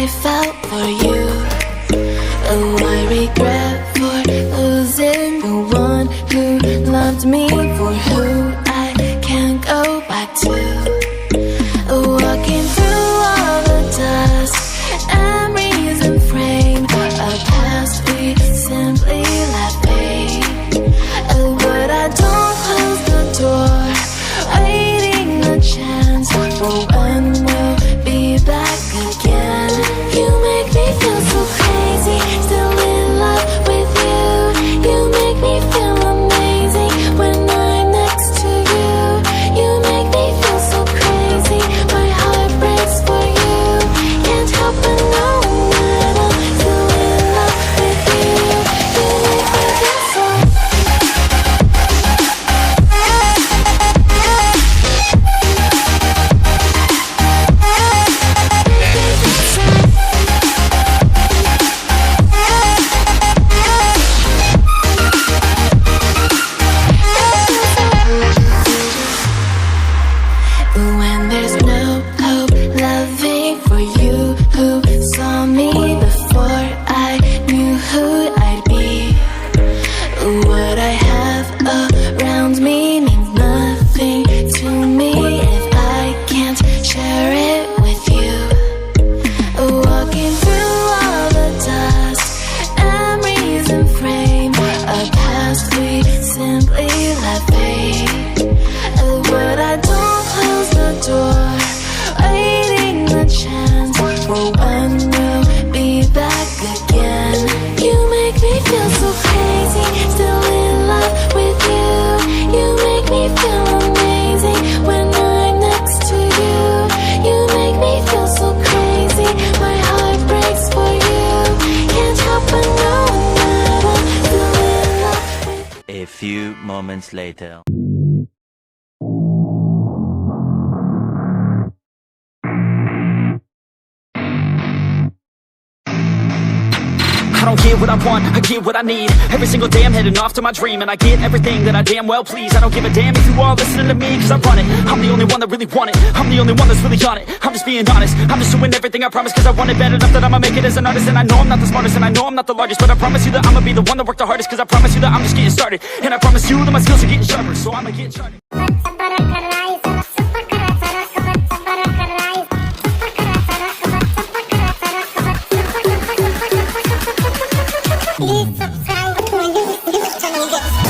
felt for you. Oh, I regret for losing the one who loved me, for who I can't go back to. Walking through all the dust, memories and frame, a past we simply let fade. Oh, but I don't close the door, waiting a chance for when we'll be back again. You make me feel so crazy, still in love with you. You make me feel amazing when I'm next to you. You make me feel so crazy, my heart breaks for you. Can't help but know that I'm still in love with you. You make me feel so. When there's no hope, loving for you who saw me before I knew who I'd be. What I have around me means nothing to me if I can't share it with you. Walking through all the dust, memories and frame, a past we simply let fade. But I don't close the door, waiting the chance for when we'll be back again. You make me feel so crazy, still in love with you. You make me feel amazing when I'm next to you. You make me feel so crazy, my heart breaks for you. Can't help but know that I'm still in love with you. A few moments later. I don't get what I want, I get what I need. Every single day I'm heading off to my dream, and I get everything that I damn well please. I don't give a damn if you all listening to me, cause I run it. I'm the only one that really want it, I'm the only one that's really on it. I'm just being honest, I'm just doing everything I promise, cause I want it bad enough that I'ma make it as an artist. And I know I'm not the smartest, and I know I'm not the largest, but I promise you that I'ma be the one that worked the hardest. Cause I promise you that I'm just getting started, and I promise you that my skills are getting sharper, so I'ma get started. Please subscribe to my YouTube channel.